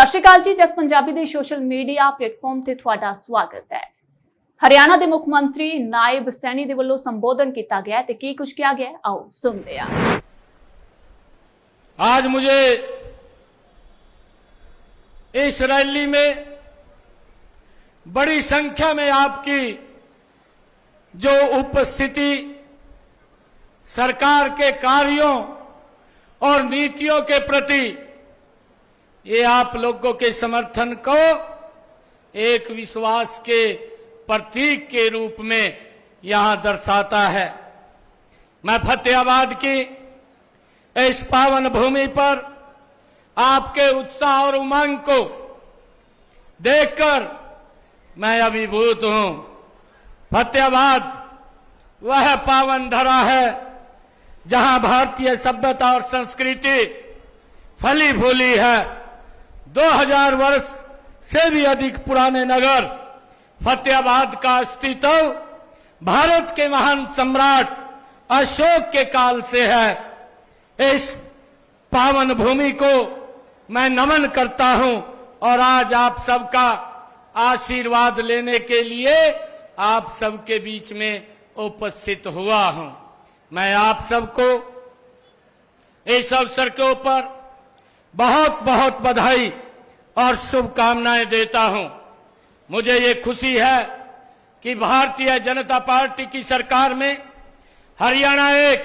सत श्री अकाल जी। जस पंजाबी ਦੇ सोशल मीडिया प्लेटफॉर्म ਤੇ ਤੁਹਾਡਾ ਸਵਾਗਤ ਹੈ। हरियाणा के मुख मंत्री नायब सैनी ਦੇ ਵੱਲੋਂ संबोधन किया गया ਤੇ ਕੀ कुछ किया गया, आओ सुनते हैं। आज मुझे इस रैली में बड़ी संख्या में आपकी जो उपस्थिति सरकार के कार्यों और नीतियों के प्रति ये आप लोगों के समर्थन को एक विश्वास के प्रतीक के रूप में यहां दर्शाता है। मैं फतेहाबाद की इस पावन भूमि पर आपके उत्साह और उमंग को देखकर मैं अभिभूत हूं। फतेहाबाद वह पावन धरा है जहां भारतीय सभ्यता और संस्कृति फली फूली है। 2000 वर्ष से भी अधिक पुराने नगर फतेहाबाद का अस्तित्व भारत के महान सम्राट अशोक के काल से है। इस पावन भूमि को मैं नमन करता हूं और आज आप सबका आशीर्वाद लेने के लिए आप सबके बीच में उपस्थित हुआ हूं। मैं आप सबको इस अवसर के ऊपर बहुत बहुत बधाई और शुभकामनाएं देता हूं। मुझे ये खुशी है कि भारतीय जनता पार्टी की सरकार में हरियाणा एक,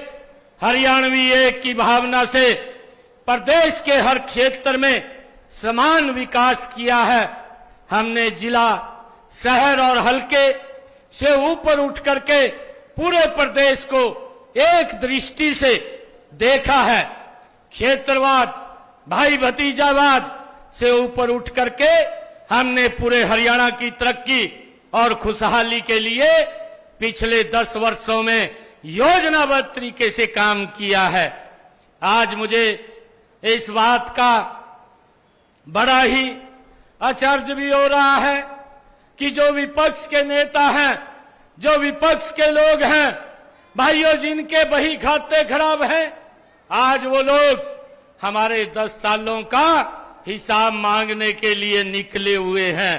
हरियाणवी एक की भावना से प्रदेश के हर क्षेत्र में समान विकास किया है। हमने जिला, शहर और हल्के से ऊपर उठ करके पूरे प्रदेश को एक दृष्टि से देखा है। क्षेत्रवाद, भाई भतीजावाद से ऊपर उठ करके हमने पूरे हरियाणा की तरक्की और खुशहाली के लिए पिछले 10 वर्षों में योजनाबद्ध तरीके से काम किया है। आज मुझे इस बात का बड़ा ही आश्चर्य भी हो रहा है कि जो विपक्ष के नेता हैं, जो विपक्ष के लोग हैं, भाइयों जिनके बही खाते खराब हैं, आज वो लोग हमारे 10 सालों का हिसाब मांगने के लिए निकले हुए हैं।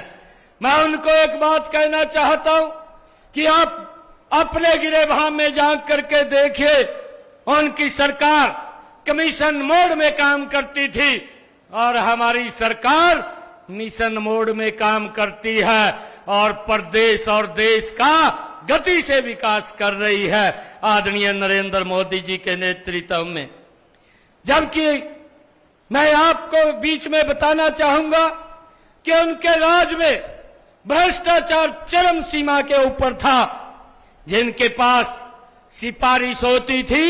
मैं उनको एक बात कहना चाहता हूं कि आप अपने गिरेबान में झांक करके देखिए। उनकी सरकार कमीशन मोड में काम करती थी और हमारी सरकार मिशन मोड में काम करती है और प्रदेश और देश का गति से विकास कर रही है आदरणीय नरेंद्र मोदी जी के नेतृत्व में। जबकि मैं आपको बीच में बताना चाहूंगा कि उनके राज में भ्रष्टाचार चरम सीमा के ऊपर था। जिनके पास सिफारिश होती थी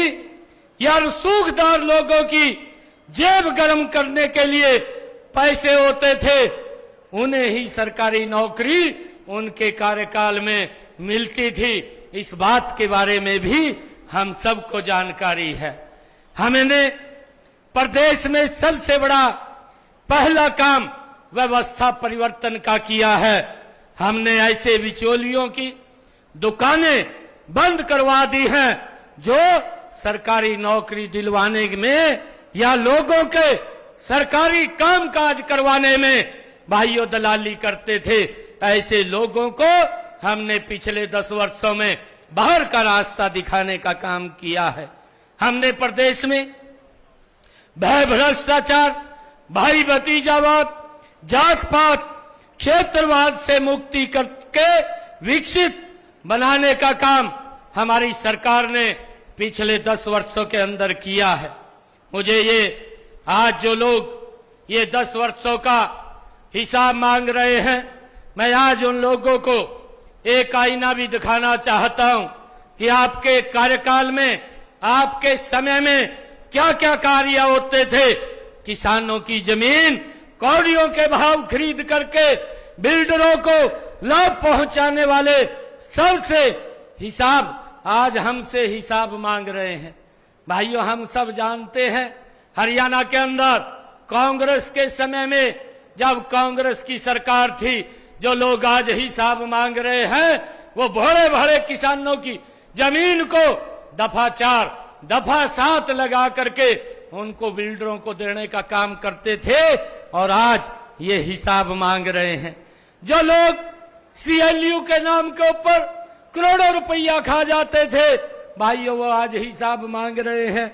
या सूखदार लोगों की जेब गर्म करने के लिए पैसे होते थे, उन्हें ही सरकारी नौकरी उनके कार्यकाल में मिलती थी। इस बात के बारे में भी हम सबको जानकारी है। हमने प्रदेश में सबसे बड़ा पहला काम व्यवस्था परिवर्तन का किया है। हमने ऐसे बिचौलियों की दुकानें बंद करवा दी हैं जो सरकारी नौकरी दिलवाने में या लोगों के सरकारी कामकाज करवाने में भाइयों दलाली करते थे। ऐसे लोगों को हमने पिछले 10 वर्षों में बाहर का रास्ता दिखाने का काम किया है। हमने प्रदेश में भय, भ्रष्टाचार, भाई भतीजावाद, जात पात, क्षेत्रवाद से मुक्ति करके विकसित बनाने का काम हमारी सरकार ने पिछले 10 वर्षों के अंदर किया है। मुझे ये आज जो लोग ये 10 वर्षों का हिसाब मांग रहे हैं, मैं आज उन लोगों को एक आईना भी दिखाना चाहता हूं कि आपके कार्यकाल में, आपके समय में क्या क्या कार्य होते थे। किसानों की जमीन कौड़ियों के भाव खरीद करके बिल्डरों को लाभ पहुंचाने वाले सबसे हिसाब आज हमसे हिसाब मांग रहे हैं। भाइयों, हम सब जानते हैं हरियाणा के अंदर कांग्रेस के समय में, जब कांग्रेस की सरकार थी, जो लोग आज हिसाब मांग रहे हैं वो भोले भोले किसानों की जमीन को दफा 4, दफा 7 लगा करके उनको बिल्डरों को देने का काम करते थे। और आज ये हिसाब मांग रहे हैं। जो लोग CLU के नाम के ऊपर करोड़ों रुपया खा जाते थे भाइयों, वो आज हिसाब मांग रहे हैं।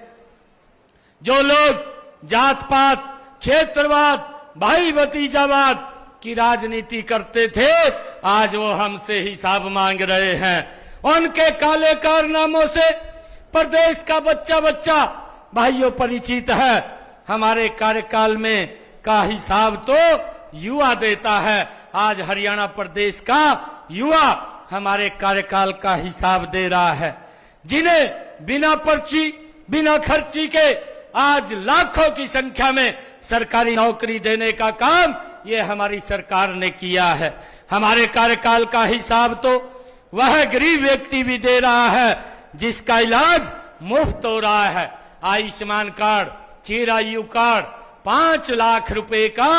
जो लोग जात पात, क्षेत्रवाद, भाई भतीजावाद की राजनीति करते थे, आज वो हमसे हिसाब मांग रहे हैं। उनके काले कारनामों से प्रदेश का बच्चा बच्चा भाइयों परिचित है। हमारे कार्यकाल में का हिसाब तो युवा देता है। आज हरियाणा प्रदेश का युवा हमारे कार्यकाल का हिसाब दे रहा है। जिन्हें बिना पर्ची, बिना खर्ची के आज लाखों की संख्या में सरकारी नौकरी देने का काम ये हमारी सरकार ने किया है। हमारे कार्यकाल का हिसाब तो वह गरीब व्यक्ति भी दे रहा है जिसका इलाज मुफ्त हो रहा है। आयुष्मान कार्ड, चिरायु कार्ड, 5 लाख रुपए का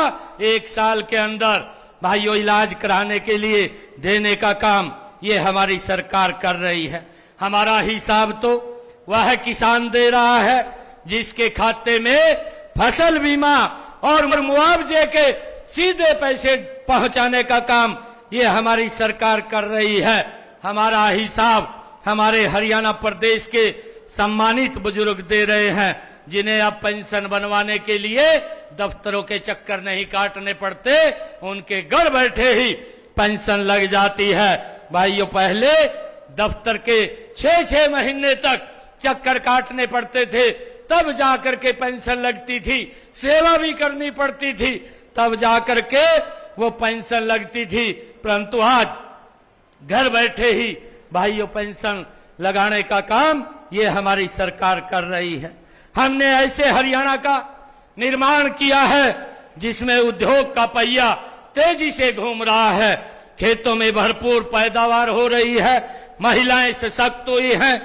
1 साल के अंदर भाइयों इलाज कराने के लिए देने का काम ये हमारी सरकार कर रही है। हमारा हिसाब तो वह किसान दे रहा है जिसके खाते में फसल बीमा और मुआवजे के सीधे पैसे पहुंचाने का काम ये हमारी सरकार कर रही है। हमारा हिसाब हमारे हरियाणा प्रदेश के सम्मानित बुजुर्ग दे रहे हैं, जिन्हें अब पेंशन बनवाने के लिए दफ्तरों के चक्कर नहीं काटने पड़ते, उनके घर बैठे ही पेंशन लग जाती है। भाइयों पहले दफ्तर के 6-6 महीने तक चक्कर काटने पड़ते थे, तब जाकर के पेंशन लगती थी, सेवा भी करनी पड़ती थी, तब जाकर के वो पेंशन लगती थी। परंतु आज घर बैठे ही भाइयों पेंशन लगाने का काम ये हमारी सरकार कर रही है। हमने ऐसे हरियाणा का निर्माण किया है जिसमें उद्योग का पहिया तेजी से घूम रहा है। खेतों में भरपूर पैदावार हो रही है, महिलाएं सशक्त हुई हैं,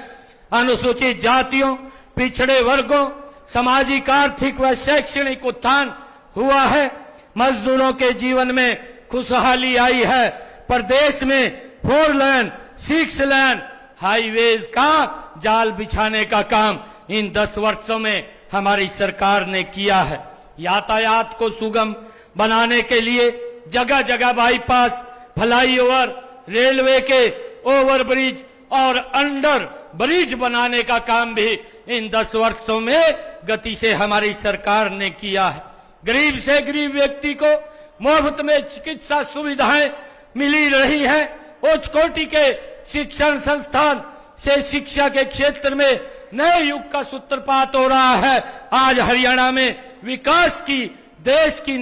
अनुसूचित जातियों, पिछड़े वर्गों, सामाजिक, आर्थिक व शैक्षणिक उत्थान हुआ है, मजदूरों के जीवन में खुशहाली आई है। प्रदेश में 4 लेन, 6 लेन हाईवेज का जाल बिछाने का काम इन 10 वर्षों में हमारी सरकार ने किया है। यातायात को सुगम बनाने के लिए जगह जगह बाईपास, फ्लाईओवर, रेलवे के ओवरब्रिज और अंडर ब्रिज बनाने का काम भी इन 10 वर्षों में गति से हमारी सरकार ने किया है। गरीब से गरीब व्यक्ति को मुफ्त में चिकित्सा सुविधाएं मिली रही हैं। उच्च कोटि के शिक्षण संस्थान से शिक्षा के क्षेत्र में नए युग का सूत्रपात हो रहा है। आज हरियाणा में विकास की देश की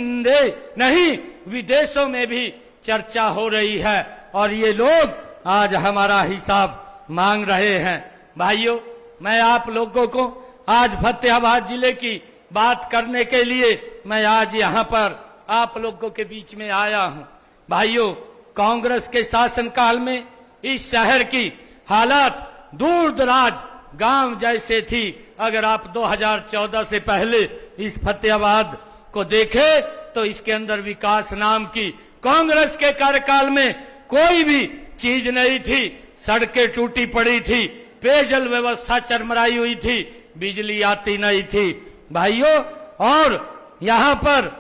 नहीं विदेशों में भी चर्चा हो रही है और ये लोग आज हमारा हिसाब मांग रहे हैं। भाइयों, मैं आप लोगों को आज फतेहाबाद जिले की बात करने के लिए मैं आज यहाँ पर आप लोगों के बीच में आया हूँ। भाइयों, कांग्रेस के शासनकाल में इस शहर की हालात दूर दराज गांव जैसे थी। अगर आप 2014 से पहले इस फतेहाबाद को देखें तो इसके अंदर विकास नाम की कांग्रेस के कार्यकाल में कोई भी चीज नहीं थी। सड़कें टूटी पड़ी थी, पेयजल व्यवस्था चरमराई हुई थी, बिजली आती नहीं थी भाइयों, और यहाँ पर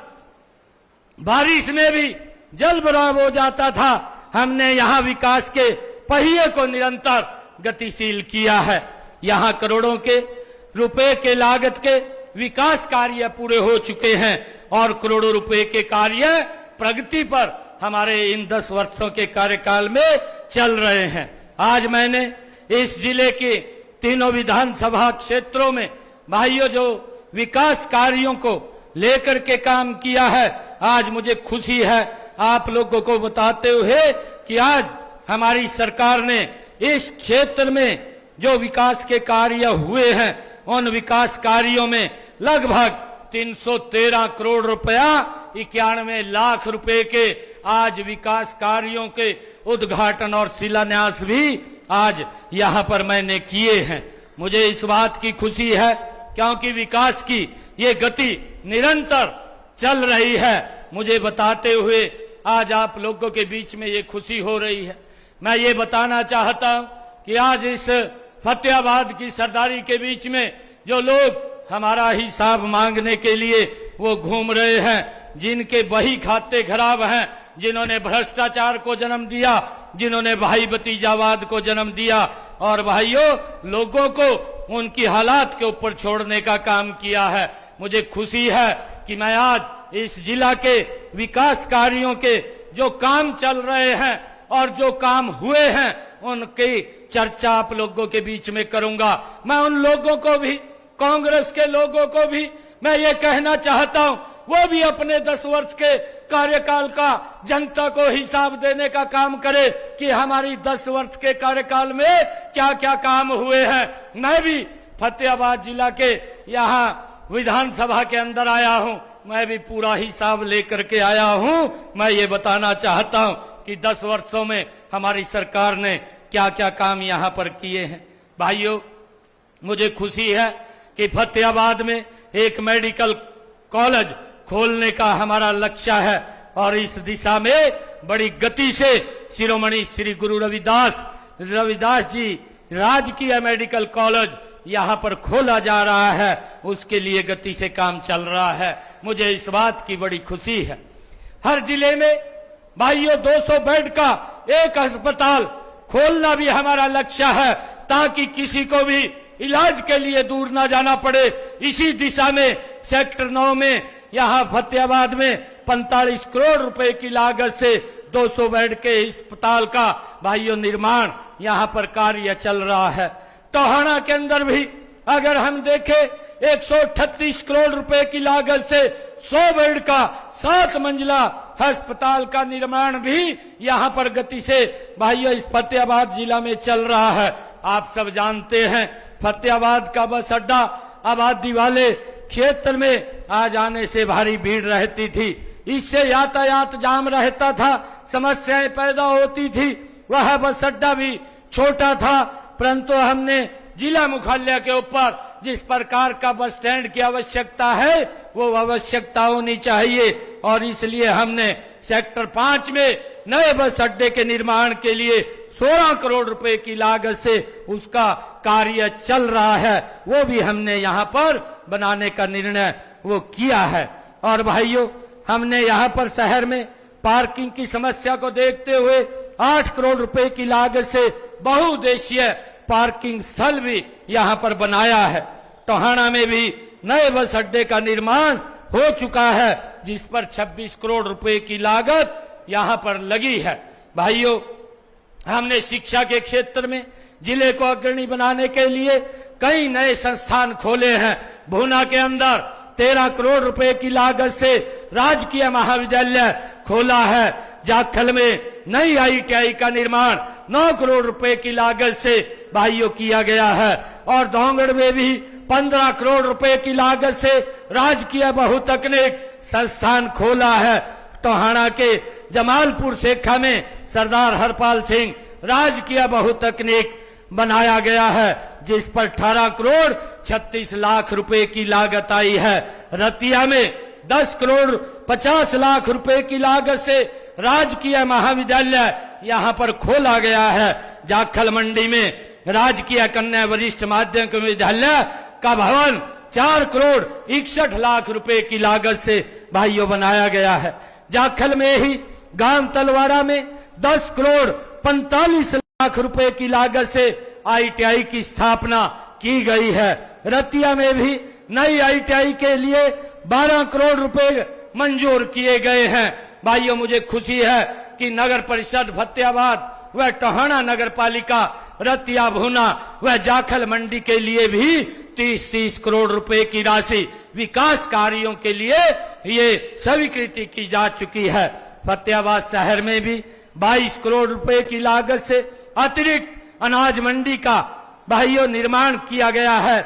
बारिश में भी जल भराव हो जाता था। हमने यहाँ विकास के पहिए को निरंतर गतिशील किया है। यहाँ करोड़ों के रुपए के लागत के विकास कार्य पूरे हो चुके हैं और करोड़ों रुपए के कार्य प्रगति पर हमारे इन 10 वर्षों के कार्यकाल में चल रहे हैं। आज मैंने इस जिले के तीनों विधानसभा क्षेत्रों में भाइयों जो विकास कार्यों को लेकर के काम किया है, आज मुझे खुशी है आप लोगों को बताते हुए कि आज हमारी सरकार ने इस क्षेत्र में जो विकास के कार्य हुए हैं उन विकास कार्यों में लगभग 313 करोड़ रुपया 91 लाख रुपए के आज विकास कार्यों के उद्घाटन और शिलान्यास भी आज यहाँ पर मैंने किए हैं। मुझे इस बात की खुशी है क्योंकि विकास की ये गति निरंतर चल रही है। मुझे बताते हुए आज आप लोगों के बीच में ये खुशी हो रही है। मैं ये बताना चाहता हूं कि आज इस फतेहाबाद की सरदारी के बीच में जो लोग हमारा हिसाब मांगने के लिए वो घूम रहे हैं, जिनके बही खाते खराब हैं, जिन्होंने भ्रष्टाचार को जन्म दिया, जिन्होंने भाई भतीजावाद को जन्म दिया और भाइयों लोगों को उनकी हालात के ऊपर छोड़ने का काम किया है। मुझे खुशी है कि मैं आज इस जिला के विकास कार्यों के जो काम चल रहे हैं और जो काम हुए हैं उनकी चर्चा आप लोगों के बीच में करूंगा। मैं उन लोगों को भी, कांग्रेस के लोगों को भी मैं ये कहना चाहता हूं, वो भी अपने 10 वर्ष के कार्यकाल का जनता को हिसाब देने का काम करे कि हमारी 10 वर्ष के कार्यकाल में क्या क्या काम हुए हैं। मैं भी फतेहाबाद जिला के यहाँ विधानसभा के अंदर आया हूं, मैं भी पूरा हिसाब लेकर के आया हूं। मैं ये बताना चाहता हूं कि 10 वर्षों में हमारी सरकार ने क्या क्या काम यहाँ पर किए हैं। भाइयों, मुझे खुशी है कि फतेहाबाद में एक मेडिकल कॉलेज खोलने का हमारा लक्ष्य है और इस दिशा में बड़ी गति से शिरोमणि श्री गुरु रविदास जी राजकीय मेडिकल कॉलेज यहाँ पर खोला जा रहा है, उसके लिए गति से काम चल रहा है। मुझे इस बात की बड़ी खुशी है। हर जिले में भाइयों 200 बेड का एक अस्पताल खोलना भी हमारा लक्ष्य है, ताकि किसी को भी इलाज के लिए दूर ना जाना पड़े। इसी दिशा में सेक्टर 9 में यहाँ फतेहाबाद में 45 करोड़ रुपए की लागत से 200 बेड के अस्पताल का भाइयों निर्माण यहाँ पर कार्य चल रहा है। टोहाना के अंदर भी अगर हम देखें 138 करोड़ रुपए की लागत से 100 बेड का 7 मंजिला अस्पताल का निर्माण भी यहाँ पर गति से भाइयों इस फतेहाबाद जिला में चल रहा है। आप सब जानते हैं फतेहाबाद का बस अड्डा आबादी वाले क्षेत्र में आ जाने से भारी भीड़ रहती थी, इससे यातायात जाम रहता था, समस्याएं पैदा होती थी। वह बस अड्डा भी छोटा था, परंतु हमने जिला मुख्यालय के ऊपर जिस प्रकार का बस स्टैंड की आवश्यकता है वो आवश्यकता होनी चाहिए और इसलिए हमने सेक्टर 5 में नए बस अड्डे के निर्माण के लिए 16 करोड़ रुपए की लागत से उसका कार्य चल रहा है, वो भी हमने यहाँ पर बनाने का निर्णय वो किया है। और भाइयों, हमने यहाँ पर शहर में पार्किंग की समस्या को देखते हुए 8 करोड़ रुपए की लागत से बहुउद्देशीय पार्किंग स्थल भी यहाँ पर बनाया है। टोहाना में भी नए बस अड्डे का निर्माण हो चुका है, जिस पर 26 करोड़ रुपए की लागत यहाँ पर लगी है। भाइयों, हमने शिक्षा के क्षेत्र में जिले को अग्रणी बनाने के लिए कई नए संस्थान खोले हैं। भूना के अंदर 13 करोड़ रुपए की लागत से राजकीय महाविद्यालय खोला है। जाखल में नई ITI का निर्माण 9 करोड़ रुपए की लागत से भाइयों किया गया है और दोंगड़ में भी 15 करोड़ रुपए की लागत से राजकीय बहुतकनीक संस्थान खोला है। टोहाना के जमालपुर शेखा में सरदार हरपाल सिंह राजकीय बहुतकनीक बनाया गया है, जिस पर 18 करोड़ 36 लाख रुपए की लागत आई है। रतिया में 10 करोड़ 50 लाख रुपए की लागत से राजकीय महाविद्यालय यहाँ पर खोला गया है। जाखल मंडी में राजकीय कन्या वरिष्ठ माध्यमिक विद्यालय का भवन 4 करोड़ 61 लाख रुपए की लागत से भाइयों बनाया गया है। जाखल में ही गांव तलवाड़ा में 10 करोड़ 45 लाख रुपए की लागत से ITI की स्थापना की गई है। रतिया में भी नई ITI के लिए 12 करोड़ रुपए मंजूर किए गए हैं। भाइयों, मुझे खुशी है कि नगर परिषद फतेहाबाद व टोहाना नगर पालिका रतिया भूना व जाखल मंडी के लिए भी 30-30 करोड़ रुपए की राशि विकास कार्यों के लिए ये स्वीकृति की जा चुकी है। फतेहाबाद शहर में भी 22 करोड़ रुपए की लागत से अतिरिक्त अनाज मंडी का भाइयों निर्माण किया गया है।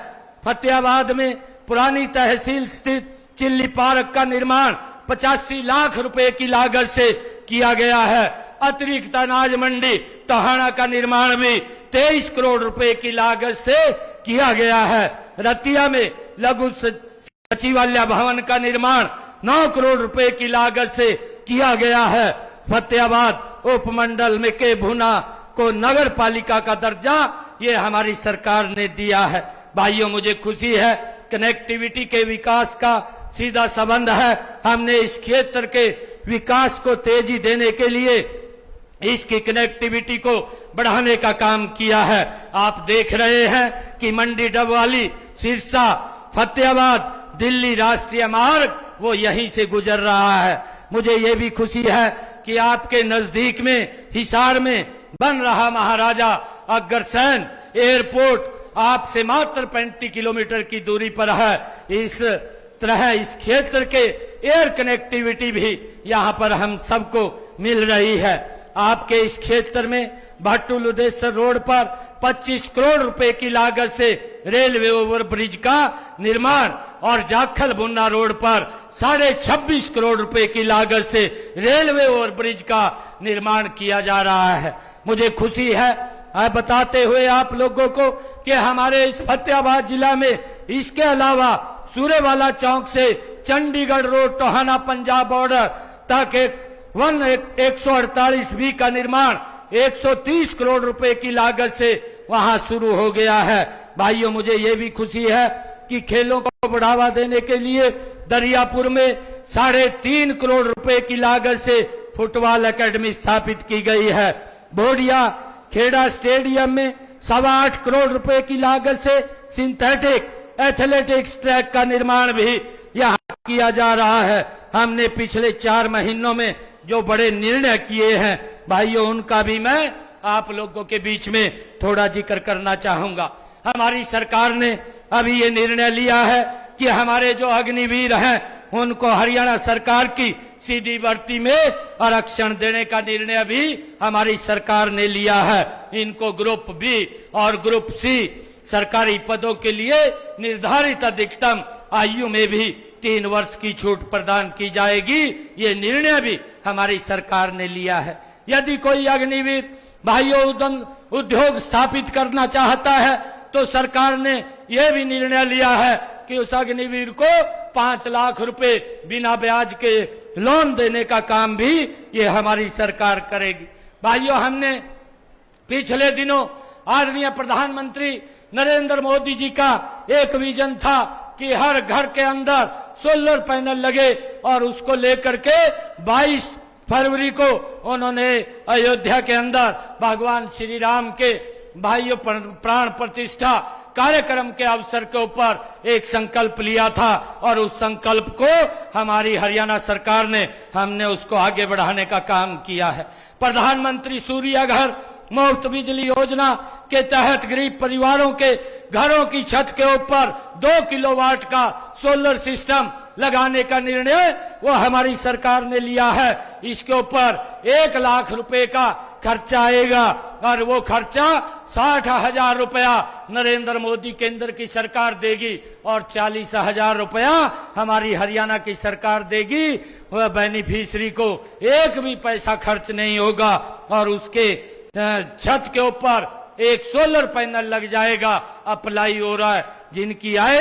फतेहाबाद में पुरानी तहसील स्थित चिल्ली पार्क का निर्माण 85 लाख रुपए की लागत से किया गया है। अतिरिक्त अनाज मंडी टोहाना का निर्माण भी 23 करोड़ रुपए की लागत से किया गया है। रतिया में लघु सचिवालय भवन का निर्माण 9 करोड़ रुपए की लागत से किया गया है। फतेहाबाद उपमंडल में के भुना को नगर पालिका का दर्जा ये हमारी सरकार ने दिया है। भाइयों, मुझे खुशी है कनेक्टिविटी के विकास का सीधा संबंध है। हमने इस क्षेत्र के विकास को तेजी देने के लिए इसकी कनेक्टिविटी को बढ़ाने का काम किया है। आप देख रहे हैं कि मंडी डबवाली, सिरसा, फतेहाबाद, दिल्ली राष्ट्रीय मार्ग वो यहीं से गुजर रहा है। मुझे ये भी खुशी है कि आपके नजदीक में हिसार में बन रहा महाराजा अग्रसेन एयरपोर्ट आपसे मात्र 35 किलोमीटर की दूरी पर है। इस तरह इस क्षेत्र के एयर कनेक्टिविटी भी यहाँ पर हम सबको मिल रही है। आपके इस क्षेत्र में भट्टू लुदेश्वर रोड पर 25 करोड़ रुपए की लागत से रेलवे ओवरब्रिज का निर्माण और जाखल बुन्ना रोड पर 26.5 करोड़ रुपए की लागत से रेलवे ओवरब्रिज का निर्माण किया जा रहा है। मुझे खुशी है बताते हुए आप लोगों को कि हमारे इस फतेहाबाद जिला में इसके अलावा सूर्यवाला चौक से चंडीगढ़ रोड टोहाना पंजाब बॉर्डर तक 148 बी का निर्माण 130 करोड़ रुपए की लागत से वहां शुरू हो गया है। भाइयों, मुझे ये भी खुशी है कि खेलों को बढ़ावा देने के लिए दरियापुर में 3.5 करोड़ रुपए की लागत से फुटबॉल एकेडमी स्थापित की गई है। बोडिया खेड़ा स्टेडियम में 8.25 करोड़ रुपए की लागत से सिंथेटिक एथलेटिक्स ट्रैक का निर्माण भी यहाँ किया जा रहा है। हमने पिछले 4 महीनों में जो बड़े निर्णय किए हैं भाइयों, उनका भी मैं आप लोगों के बीच में थोड़ा जिक्र करना चाहूंगा। हमारी सरकार ने अभी ये निर्णय लिया है कि हमारे जो अग्निवीर हैं उनको हरियाणा सरकार की सीधी भर्ती में आरक्षण देने का निर्णय भी हमारी सरकार ने लिया है। इनको ग्रुप बी और ग्रुप सी सरकारी पदों के लिए निर्धारित अधिकतम आयु में भी 3 वर्ष की छूट प्रदान की जाएगी। ये निर्णय भी हमारी सरकार ने लिया है। यदि कोई अग्निवीर भाइयों उद्योग स्थापित करना चाहता है तो सरकार ने यह भी निर्णय लिया है कि उस अग्निवीर को 5 लाख रुपए बिना ब्याज के लोन देने का काम भी ये हमारी सरकार करेगी। भाइयों, हमने पिछले दिनों आदरणीय प्रधानमंत्री नरेंद्र मोदी जी का एक विजन था कि हर घर के अंदर सोलर पैनल लगे और उसको लेकर के 22 फरवरी को उन्होंने अयोध्या के अंदर भगवान श्री राम के भाइयों प्राण प्रतिष्ठा कार्यक्रम के अवसर के ऊपर एक संकल्प लिया था और उस संकल्प को हमारी हरियाणा सरकार ने हमने उसको आगे बढ़ाने का काम किया है। प्रधानमंत्री सूर्य घर मुफ्त बिजली योजना के तहत गरीब परिवारों के घरों की छत के ऊपर 2 किलोवाट का सोलर सिस्टम लगाने का निर्णय वो हमारी सरकार ने लिया है। इसके ऊपर 1 लाख रुपए का खर्चा आएगा और वो खर्चा 60,000 रुपया नरेंद्र मोदी केंद्र की सरकार देगी और 40,000 रुपया हमारी हरियाणा की सरकार देगी। वह बेनिफिशियरी को एक भी पैसा खर्च नहीं होगा और उसके छत के ऊपर एक सोलर पैनल लग जाएगा। अप्लाई हो रहा है। जिनकी आय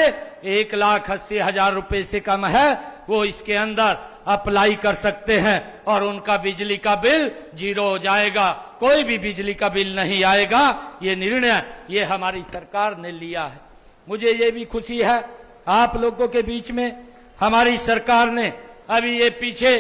1,80,000 रुपए से कम है वो इसके अंदर अप्लाई कर सकते हैं और उनका बिजली का बिल 0 हो जाएगा। कोई भी बिजली का बिल नहीं आएगा। ये निर्णय ये हमारी सरकार ने लिया है। मुझे ये भी खुशी है आप लोगों के बीच में हमारी सरकार ने अभी ये पीछे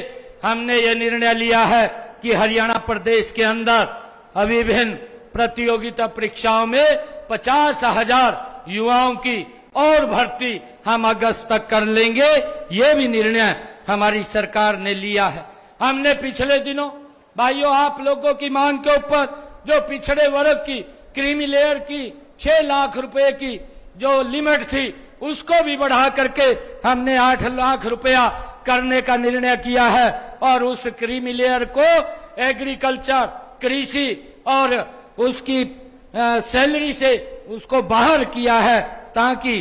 हमने ये निर्णय लिया है कि हरियाणा प्रदेश के अंदर अभी विभिन्न प्रतियोगिता परीक्षाओं में 50,000 युवाओं की और भर्ती हम अगस्त तक कर लेंगे। ये भी निर्णय हमारी सरकार ने लिया है। हमने पिछले दिनों भाइयों आप लोगों की मांग के ऊपर जो पिछड़े वर्ग की क्रीमी लेयर की 6 लाख रुपए की जो लिमिट थी उसको भी बढ़ा करके हमने 8 लाख रुपया करने का निर्णय किया है और उस क्रीमी लेयर को एग्रीकल्चर कृषि और उसकी सैलरी से उसको बाहर किया है ताकि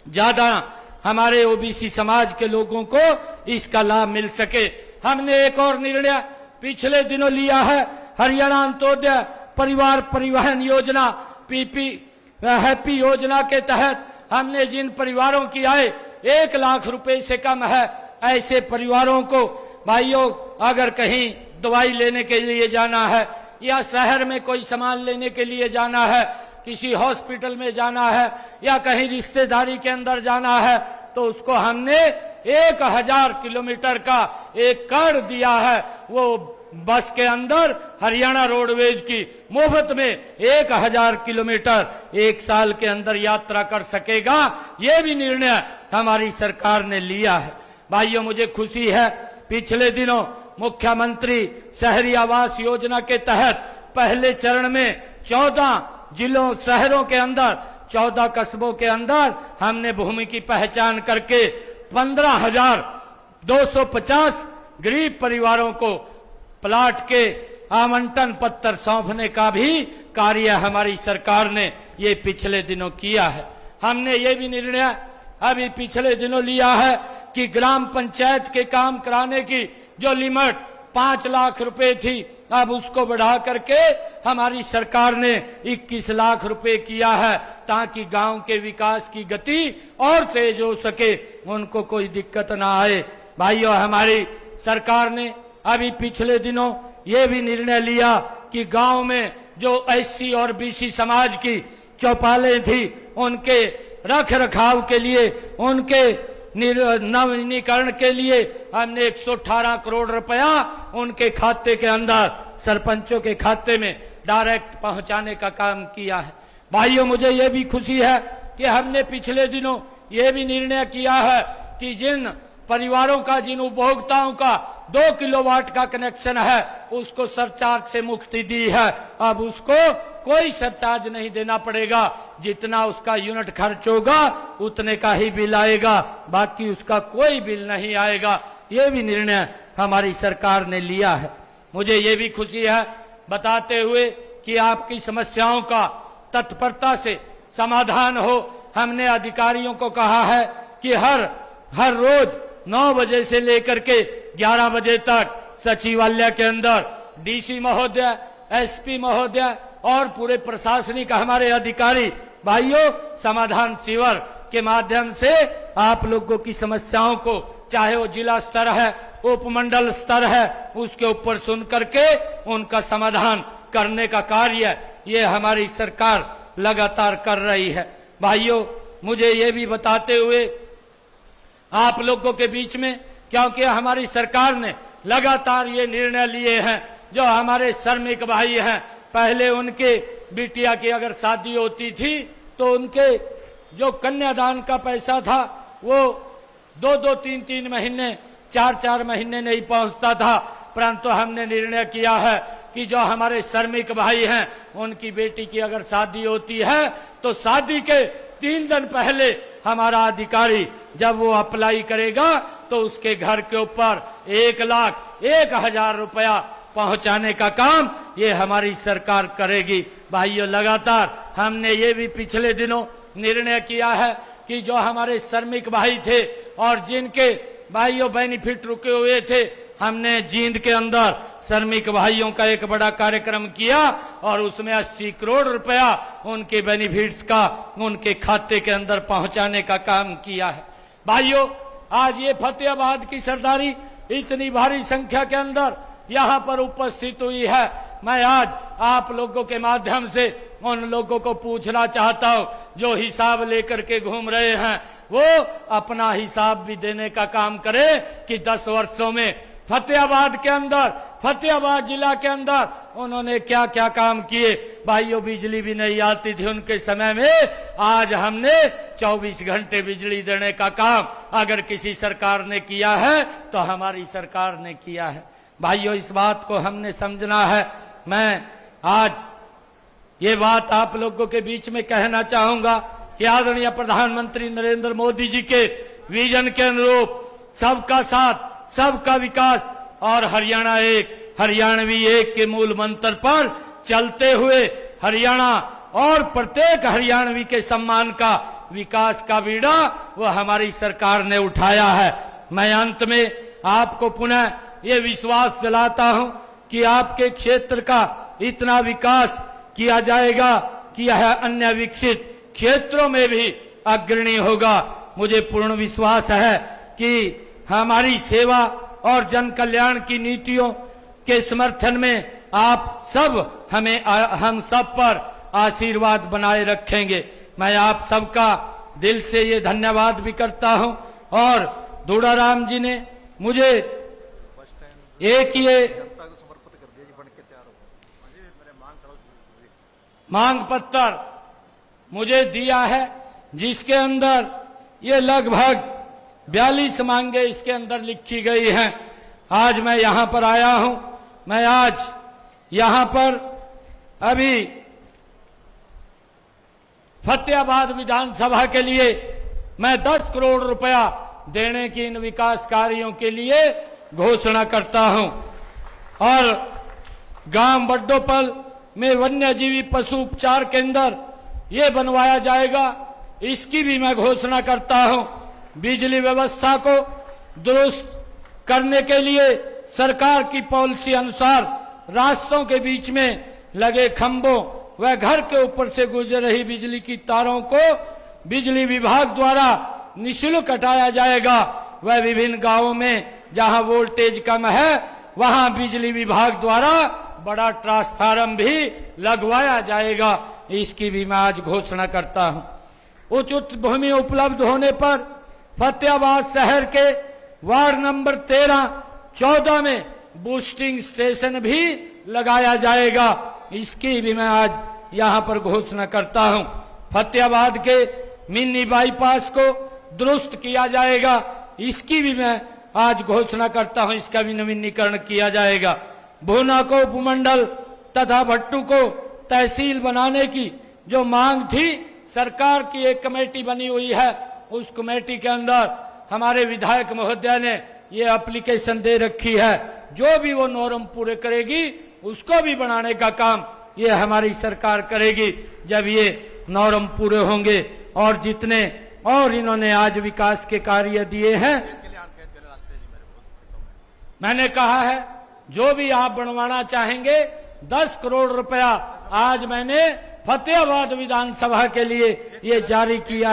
ज्यादा हमारे ओबीसी समाज के लोगों को इसका लाभ मिल सके। हमने एक और निर्णय पिछले दिनों लिया है। हरियाणा अंत्योदय परिवार परिवहन योजना पीपी हैप्पी योजना के तहत हमने जिन परिवारों की आय 1 लाख रुपए से कम है ऐसे परिवारों को भाइयों अगर कहीं दवाई लेने के लिए जाना है या शहर में कोई सामान लेने के लिए जाना है, किसी हॉस्पिटल में जाना है या कहीं रिश्तेदारी के अंदर जाना है तो उसको हमने 1000 किलोमीटर का एक कार्ड दिया है। वो बस के अंदर हरियाणा रोडवेज की मुफ्त में 1000 किलोमीटर एक साल के अंदर यात्रा कर सकेगा। ये भी निर्णय हमारी सरकार ने लिया है। भाइयों, मुझे खुशी है, पिछले दिनों मुख्यमंत्री शहरी आवास योजना के तहत पहले चरण में 14 जिलों शहरों के अंदर 14 कस्बों के अंदर हमने भूमि की पहचान करके 15,250 गरीब परिवारों को प्लाट के आवंटन पत्र सौंपने का भी कार्य हमारी सरकार ने ये पिछले दिनों किया है। हमने ये भी निर्णय अभी पिछले दिनों लिया है कि ग्राम पंचायत के काम कराने की जो लिमिट 5 लाख रुपए थी, अब उसको बढ़ा करके हमारी सरकार ने 21 लाख रुपए किया है, ताकि गांव के विकास की गति और तेज हो सके, उनको कोई दिक्कत ना आए। भाइयों, हमारी सरकार ने अभी पिछले दिनों ये भी निर्णय लिया कि गांव में जो एससी और बीसी समाज की चौपालें थी, उनके रख रखाव के लिए, उनके नवीनीकरण के लिए हमने 118 करोड़ रुपया उनके खाते के अंदर, सरपंचों के खाते में डायरेक्ट पहुंचाने का काम किया है। भाइयों, मुझे ये भी खुशी है कि हमने पिछले दिनों ये भी निर्णय किया है कि जिन परिवारों का, जिन उपभोक्ताओं का 2 किलोवाट का कनेक्शन है, उसको सरचार्ज से मुक्ति दी है। अब उसको कोई सरचार्ज नहीं देना पड़ेगा, जितना उसका यूनिट खर्च होगा उतने का ही बिल आएगा, बाकी उसका कोई बिल नहीं आएगा। ये भी निर्णय हमारी सरकार ने लिया है। मुझे ये भी खुशी है बताते हुए कि आपकी समस्याओं का तत्परता से समाधान हो। हमने अधिकारियों को कहा है कि हर रोज 9 बजे से लेकर के 11 बजे तक सचिवालय के अंदर डीसी महोदय, एसपी महोदय और पूरे प्रशासनिक हमारे अधिकारी भाइयों समाधान शिविर के माध्यम से आप लोगों की समस्याओं को, चाहे वो जिला स्तर है, उपमंडल स्तर है, उसके ऊपर सुन करके उनका समाधान करने का कार्य ये हमारी सरकार लगातार कर रही है। भाइयों, मुझे ये भी बताते हुए आप लोगों के बीच में, क्योंकि हमारी सरकार ने लगातार ये निर्णय लिए हैं, जो हमारे श्रमिक भाई हैं, पहले उनके बिटिया की अगर शादी होती थी तो उनके जो कन्यादान का पैसा था वो 2-2, 3-3 महीने, 4-4 महीने नहीं पहुंचता था, परंतु हमने निर्णय किया है कि जो हमारे श्रमिक भाई हैं, उनकी बेटी की अगर शादी होती है तो शादी के 3 दिन पहले हमारा अधिकारी जब वो अप्लाई करेगा तो उसके घर के ऊपर 1,01,000 रुपया पहुंचाने का काम ये हमारी सरकार करेगी। भाइयों, लगातार हमने ये भी पिछले दिनों निर्णय किया है कि जो हमारे श्रमिक भाई थे और जिनके भाइयों बेनिफिट रुके हुए थे, हमने जींद के अंदर श्रमिक भाइयों का एक बड़ा कार्यक्रम किया और उसमें 80 करोड़ रुपया उनके बेनिफिट्स का उनके खाते के अंदर पहुंचाने का काम किया है। भाइयों, आज ये फतेहाबाद की सरदारी इतनी भारी संख्या के अंदर यहाँ पर उपस्थित हुई है। मैं आज आप लोगों के माध्यम से उन लोगों को पूछना चाहता हूँ जो हिसाब लेकर के घूम रहे हैं, वो अपना हिसाब भी देने का काम करे कि 10 वर्षों में फतेहाबाद के अंदर, फतेहाबाद जिला के अंदर उन्होंने क्या क्या काम किए। भाइयों, बिजली भी नहीं आती थी उनके समय में, आज हमने 24 घंटे बिजली देने का काम अगर किसी सरकार ने किया है तो हमारी सरकार ने किया है। भाइयों, इस बात को हमने समझना है। मैं आज ये बात आप लोगों के बीच में कहना चाहूंगा कि आदरणीय प्रधानमंत्री नरेंद्र मोदी जी के विजन के अनुरूप सबका साथ, सबका विकास और हरियाणा एक, हरियाणवी एक के मूल मंत्र पर चलते हुए हरियाणा और प्रत्येक हरियाणवी के सम्मान का, विकास का बीड़ा वह हमारी सरकार ने उठाया है। मैं अंत में आपको पुनः ये विश्वास दिलाता हूं कि आपके क्षेत्र का इतना विकास किया जाएगा कि यह अन्य विकसित क्षेत्रों में भी अग्रणी होगा। मुझे पूर्ण विश्वास है कि हमारी सेवा और जन कल्याण की नीतियों के समर्थन में आप सब हम सब पर आशीर्वाद बनाए रखेंगे। मैं आप सबका दिल से ये धन्यवाद भी करता हूं और दूड़ाराम जी ने मुझे एक ये मांग पत्र मुझे दिया है, जिसके अंदर ये लगभग 42 मांगे इसके अंदर लिखी गई हैं। आज मैं यहां पर आया हूं। मैं आज यहां पर अभी फतेहाबाद विधानसभा के लिए मैं 10 करोड़ रुपया देने की इन विकास कार्यों के लिए घोषणा करता हूं। और गांव बड्डोपल में वन्यजीवी पशु उपचार केंद्र ये बनवाया जाएगा, इसकी भी मैं घोषणा करता हूं। बिजली व्यवस्था को दुरुस्त करने के लिए सरकार की पॉलिसी अनुसार रास्तों के बीच में लगे खंभों व घर के ऊपर से गुजर रही बिजली की तारों को बिजली विभाग द्वारा निःशुल्क हटाया जाएगा। वह विभिन्न गांवों में जहां वोल्टेज कम है वहां बिजली विभाग द्वारा बड़ा ट्रांसफार्मर भी लगवाया जाएगा, इसकी भी मैं आज घोषणा करता हूं। उचित भूमि उपलब्ध होने पर फतेहाबाद शहर के वार्ड नंबर 13, 14 में बूस्टिंग स्टेशन भी लगाया जाएगा, इसकी भी मैं आज यहां पर घोषणा करता हूं। फतेहाबाद के मिनी बाईपास को दुरुस्त किया जाएगा, इसकी भी मैं आज घोषणा करता हूं, इसका भी नवीनीकरण किया जाएगा। भूना को उपमंडल तथा भट्टू को तहसील बनाने की जो मांग थी, सरकार की एक कमेटी बनी हुई है, उस कमेटी के अंदर हमारे विधायक महोदय ने ये एप्लीकेशन दे रखी है। जो भी वो नॉर्म पूरे करेगी उसको भी बनाने का काम ये हमारी सरकार करेगी, जब ये नॉर्म पूरे होंगे। और जितने और इन्होंने आज विकास के कार्य दिए हैं, मैंने कहा है जो भी आप बनवाना चाहेंगे 10 करोड़ रुपया आज मैंने फतेहाबाद विधानसभा के लिए ये जारी किया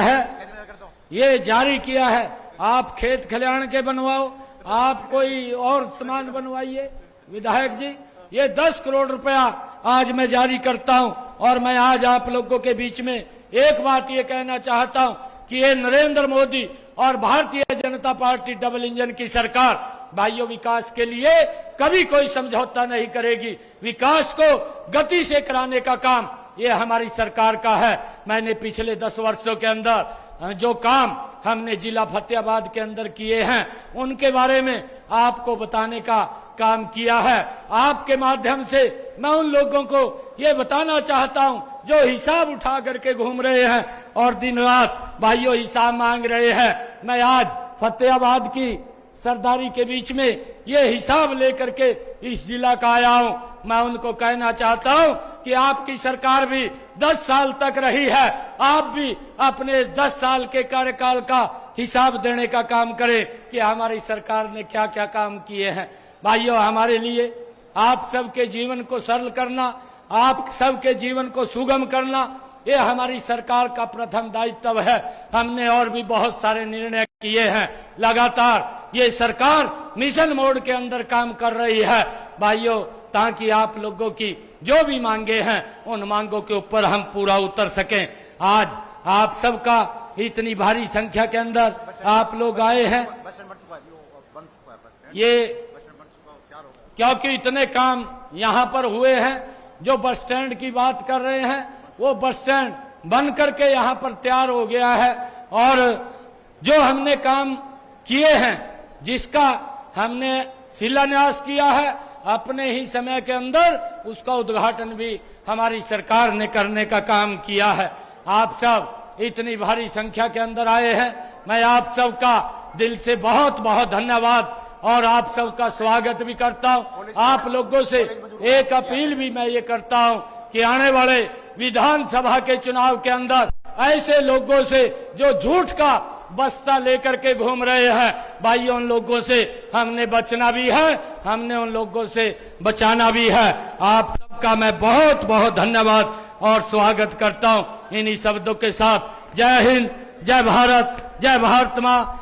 है। आप खेत खलिहान के बनवाओ, आप कोई और सामान बनवाइए। विधायक जी, ये 10 करोड़ रुपया आज मैं जारी करता हूं। और मैं आज आप लोगों के बीच में एक बात ये कहना चाहता हूं कि ये नरेंद्र मोदी और Bharatiya Janata party double engine की सरकार भाइयों विकास के लिए कभी कोई समझौता नहीं करेगी। विकास को गति से कराने का काम ये हमारी सरकार का है। मैंने पिछले 10 वर्षों के अंदर जो काम हमने जिला फतेहाबाद के अंदर किए हैं उनके बारे में आपको बताने का काम किया है। आपके माध्यम से मैं उन लोगों को ये बताना चाहता हूं जो हिसाब उठा करके घूम रहे हैं और दिन रात भाइयों हिसाब मांग रहे हैं। मैं आज फतेहाबाद की सरदारी के बीच में ये हिसाब लेकर के इस जिला का आया हूं। मैं उनको कहना चाहता हूं कि आपकी सरकार भी 10 साल तक रही है, आप भी अपने 10 साल के कार्यकाल का हिसाब देने का काम करें कि हमारी सरकार ने क्या क्या काम किए हैं। भाइयों, हमारे लिए आप सबके जीवन को सरल करना, आप सबके जीवन को सुगम करना, ये हमारी सरकार का प्रथम दायित्व है। हमने और भी बहुत सारे निर्णय किए हैं। लगातार ये सरकार मिशन मोड के अंदर काम कर रही है भाइयों, ताकि आप लोगों की जो भी मांगे हैं उन मांगों के ऊपर हम पूरा उतर सकें। आज आप सबका इतनी भारी संख्या के अंदर आप लोग आए हैं, ये क्योंकि इतने काम यहाँ पर हुए हैं। जो बस स्टैंड की बात कर रहे हैं वो बस स्टैंड बन करके यहाँ पर तैयार हो गया है। और जो हमने काम किए हैं, जिसका हमने शिलान्यास किया है, अपने ही समय के अंदर उसका उद्घाटन भी हमारी सरकार ने करने का काम किया है। आप सब इतनी भारी संख्या के अंदर आए हैं, मैं आप सबका दिल से बहुत बहुत धन्यवाद और आप सबका स्वागत भी करता हूं। आप लोगों से एक अपील भी मैं ये करता हूं कि आने वाले विधानसभा के चुनाव के अंदर ऐसे लोगों से जो झूठ का बस्ता लेकर के घूम रहे हैं, भाइयों उन लोगों से हमने बचना भी है, हमने उन लोगों से बचाना भी है। आप सबका मैं बहुत बहुत धन्यवाद और स्वागत करता हूं। इन्हीं शब्दों के साथ जय हिंद, जय भारत, जय भारत माँ।